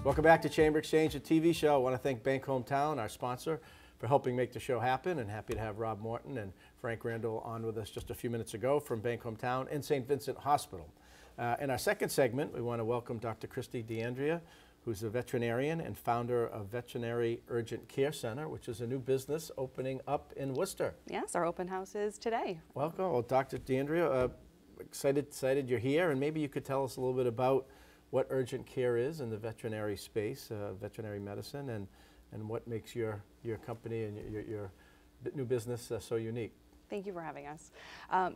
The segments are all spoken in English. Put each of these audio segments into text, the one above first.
Welcome back to Chamber Exchange, a TV show. I want to thank Bank Hometown, our sponsor, for helping make the show happen, and happy to have Rob Morton and Frank Randall on with us just a few minutes ago from Bank Hometown and St. Vincent Hospital. In our second segment, we want to welcome Dr. Christie D'Andrea, who's a veterinarian and founder of Veterinary Urgent Care Center, which is a new business opening up in Worcester. Yes, our open house is today. Welcome. Well, Dr. D'Andrea, excited you're here, and maybe you could tell us a little bit about what urgent care is in the veterinary space, veterinary medicine, and what makes your company and your new business so unique. Thank you for having us.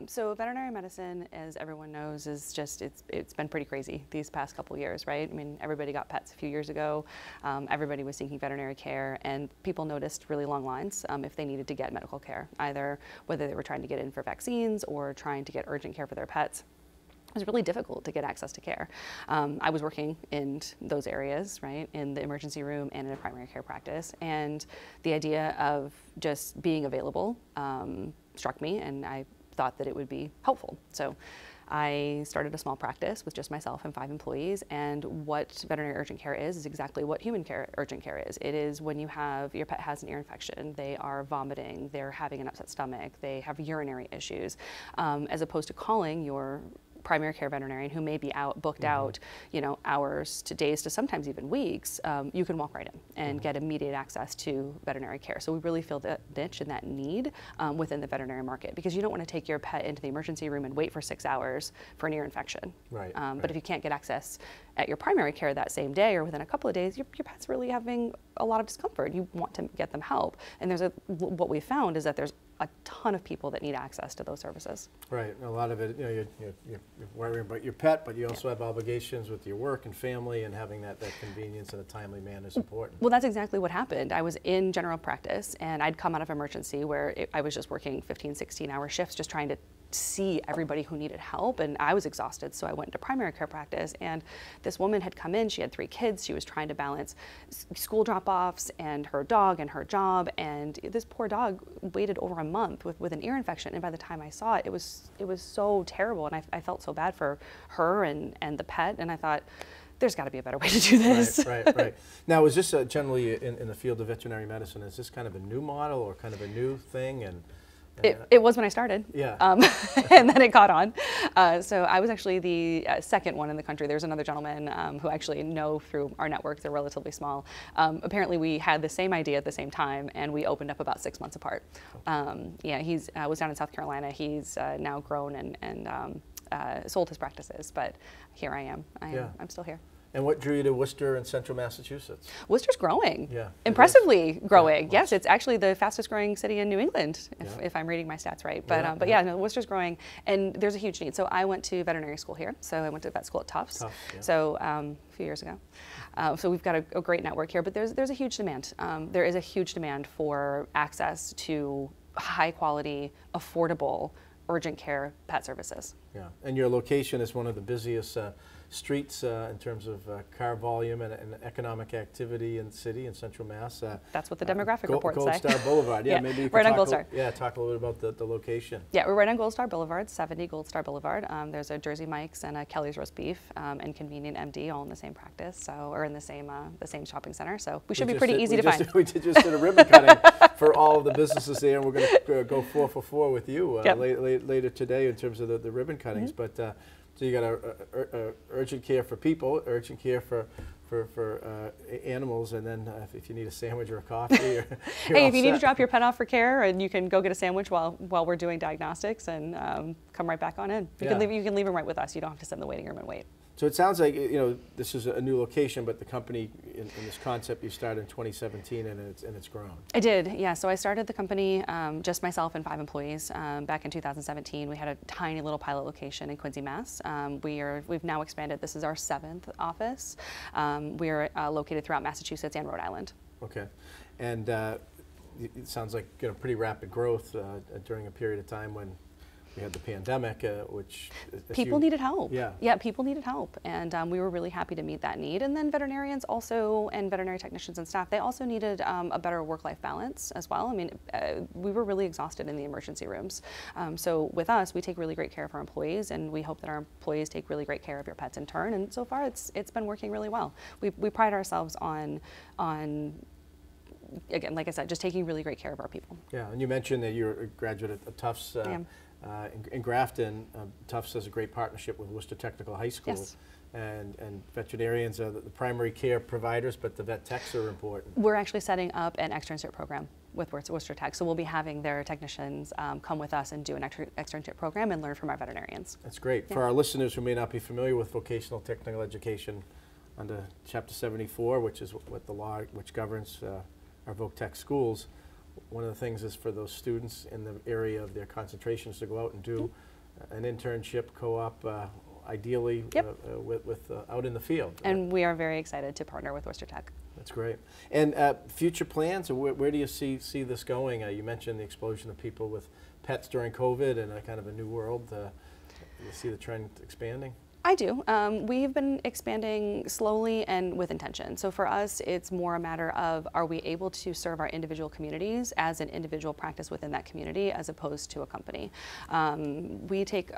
So veterinary medicine, as everyone knows, is just, it's been pretty crazy these past couple years, right? I mean, everybody got pets a few years ago. Everybody was seeking veterinary care, and people noticed really long lines if they needed to get medical care, either whether they were trying to get in for vaccines or trying to get urgent care for their pets. It was really difficult to get access to care. I was working in those areas, right, in the emergency room and in a primary care practice, and the idea of just being available struck me, and I thought that it would be helpful. So I started a small practice with just myself and 5 employees, and what veterinary urgent care is exactly what human care urgent care is. It is when you have, your pet has an ear infection, they are vomiting, they're having an upset stomach, they have urinary issues, as opposed to calling your primary care veterinarian who may be booked out, you know, hours to days to sometimes even weeks. You can walk right in and get immediate access to veterinary care. So we really feel that niche and that need within the veterinary market, because you don't want to take your pet into the emergency room and wait for 6 hours for an ear infection. Right. But if you can't get access at your primary care that same day or within a couple of days, your pet's really having a lot of discomfort. You want to get them help. And what we found is that there's a ton of people that need access to those services. Right, and a lot of it, you know, you're worrying about your pet, but you also have obligations with your work and family, and having that convenience in a timely manner is important. Well, that's exactly what happened. I was in general practice, and I'd come out of emergency where I was just working 15, 16-hour shifts just trying to see everybody who needed help, and I was exhausted, so I went into primary care practice, and this woman had come in. She had 3 kids. She was trying to balance school drop-offs and her dog and her job, and this poor dog waited over a month with an ear infection, and by the time I saw it, it was so terrible, and I felt so bad for her and the pet, and I thought, there's got to be a better way to do this. Right. Now, is this generally in the field of veterinary medicine, is this kind of a new model or kind of a new thing? And it was when I started, yeah. And then it caught on. So I was actually the second one in the country. There's another gentleman who actually know through our network. They're relatively small. Apparently we had the same idea at the same time, and we opened up about 6 months apart. Yeah, he's was down in South Carolina. He's now grown and sold his practices, but here I am. I'm still here. And what drew you to Worcester and central Massachusetts? Worcester's growing. Yeah. Impressively growing. Yeah, yes, it's actually the fastest growing city in New England, if I'm reading my stats right. But yeah, no, Worcester's growing, and there's a huge need. So I went to veterinary school here. So I went to vet school at Tufts. So a few years ago. So we've got a great network here, but there's a huge demand. There is a huge demand for access to high quality, affordable, urgent care pet services. Yeah, and your location is one of the busiest streets in terms of car volume and economic activity in the city in Central Mass. That's what the demographic reports say. Gold Star Boulevard, yeah, maybe you could right on Gold Star. Talk a little bit about the location. Yeah, we're right on Gold Star Boulevard, 70 Gold Star Boulevard. There's a Jersey Mike's and a Kelly's Roast Beef and Convenient MD all in the same practice, or in the same shopping center. So we should be pretty easy to find. We just did a ribbon cutting for all of the businesses there, and we're going to go 4 for 4 with you later today in terms of the ribbon cuttings. But so you got a urgent care for people, urgent care for animals, and then if you need a sandwich or a coffee, hey, if you need to drop your pet off for care, and you can go get a sandwich while we're doing diagnostics, and come right back on in. You can leave them right with us. You don't have to sit in the waiting room and wait. So it sounds like, you know, this is a new location, but the company in this concept you started in 2017, and it's grown. I did, yeah. So I started the company, just myself and 5 employees, back in 2017. We had a tiny little pilot location in Quincy, Mass. We've now expanded. This is our 7th office. We are located throughout Massachusetts and Rhode Island. Okay, and it sounds like, you know, pretty rapid growth during a period of time when we had the pandemic, which people needed help. Yeah, people needed help, and we were really happy to meet that need. And then veterinarians also, and veterinary technicians and staff, they also needed a better work-life balance as well. I mean, we were really exhausted in the emergency rooms. So with us, we take really great care of our employees, and we hope that our employees take really great care of your pets in turn. And so far, it's been working really well. We pride ourselves on again, like I said, just taking really great care of our people. Yeah, and you mentioned that you're a graduate at Tufts in Grafton. Tufts has a great partnership with Worcester Technical High School. Yes. And veterinarians are the primary care providers, but the vet techs are important. We're actually setting up an externship program with Worcester Tech, so we'll be having their technicians come with us and do an externship program and learn from our veterinarians. That's great. Yeah. For our listeners who may not be familiar with vocational technical education, under Chapter 74, which is what the law which governs our Voc Tech schools, one of the things is for those students in the area of their concentrations to go out and do an internship, co-op, ideally with out in the field. And we are very excited to partner with Worcester Tech. That's great. And future plans, where do you see this going? You mentioned the explosion of people with pets during COVID and a kind of a new world. You see the trend expanding? I do. We've been expanding slowly and with intention. So for us, it's more a matter of, are we able to serve our individual communities as an individual practice within that community as opposed to a company? We take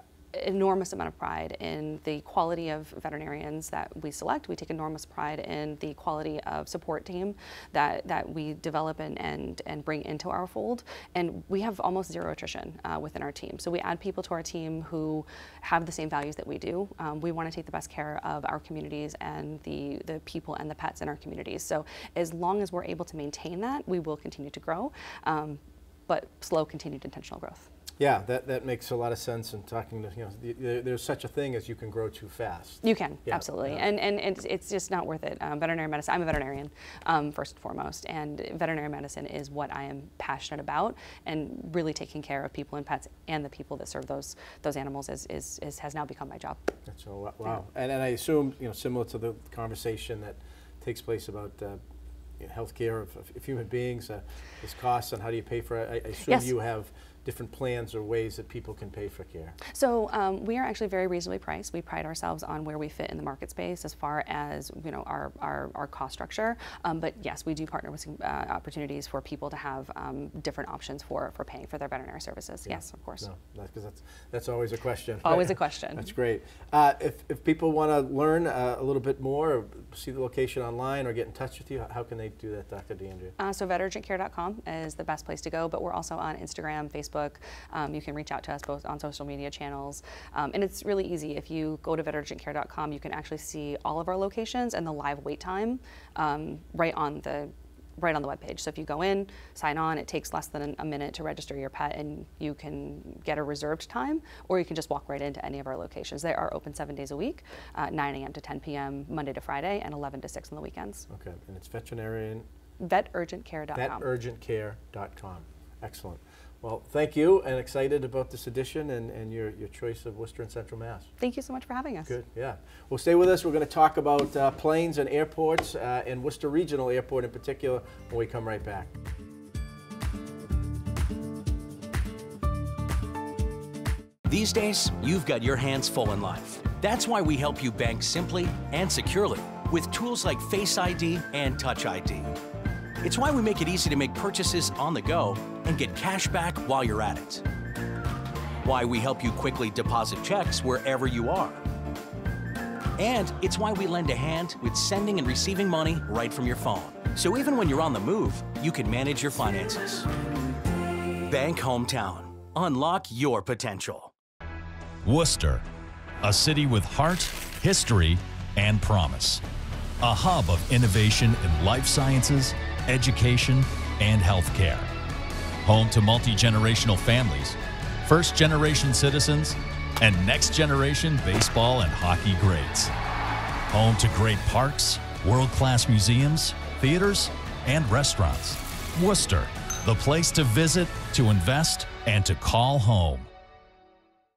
enormous amount of pride in the quality of veterinarians that we select. We take enormous pride in the quality of support team that we develop and bring into our fold. And we have almost zero attrition within our team. So we add people to our team who have the same values that we do. We want to take the best care of our communities and the people and the pets in our communities. So as long as we're able to maintain that, we will continue to grow, but slow, continued intentional growth. Yeah, that makes a lot of sense. And talking to, there's such a thing as you can grow too fast. You can, absolutely. And it's just not worth it. Veterinary medicine, I'm a veterinarian first and foremost, and veterinary medicine is what I am passionate about, and really taking care of people and pets and the people that serve those animals has now become my job. That's wow. Yeah. And I assume, similar to the conversation that takes place about healthcare of human beings, its costs and how do you pay for it. I assume you have different plans or ways that people can pay for care. So we are actually very reasonably priced. We pride ourselves on where we fit in the market space as far as our cost structure. But yes, we do partner with some opportunities for people to have different options for paying for their veterinary services. Yeah. Yes, of course. No, because that's always a question. Always a question. That's great. If people want to learn a little bit more, or see the location online, or get in touch with you, how can they do that, Dr. DeAndrea? So veturgentcare.com is the best place to go, but we're also on Instagram, Facebook. You can reach out to us both on social media channels. And it's really easy. If you go to veturgentcare.com, you can actually see all of our locations and the live wait time right on the webpage. So if you go in, sign on, it takes less than a minute to register your pet, and you can get a reserved time, or you can just walk right into any of our locations. They are open 7 days a week, 9 a.m. to 10 p.m. Monday to Friday, and 11 to 6 on the weekends. Okay, and it's veterinarian? Veturgentcare.com. Veturgentcare.com. Excellent. Well, thank you, and excited about this edition and your choice of Worcester and Central Mass. Thank you so much for having us. Good, yeah. Well, stay with us. We're going to talk about planes and airports, and Worcester Regional Airport in particular, when we come right back. These days, you've got your hands full in life. That's why we help you bank simply and securely with tools like Face ID and Touch ID. It's why we make it easy to make purchases on the go and get cash back while you're at it. Why we help you quickly deposit checks wherever you are. And it's why we lend a hand with sending and receiving money right from your phone. So even when you're on the move, you can manage your finances. Bank Hometown. Unlock your potential. Worcester, a city with heart, history, and promise. A hub of innovation in life sciences, education, and healthcare. Home to multi-generational families, first-generation citizens, and next-generation baseball and hockey greats. Home to great parks, world-class museums, theaters, and restaurants. Worcester, the place to visit, to invest, and to call home.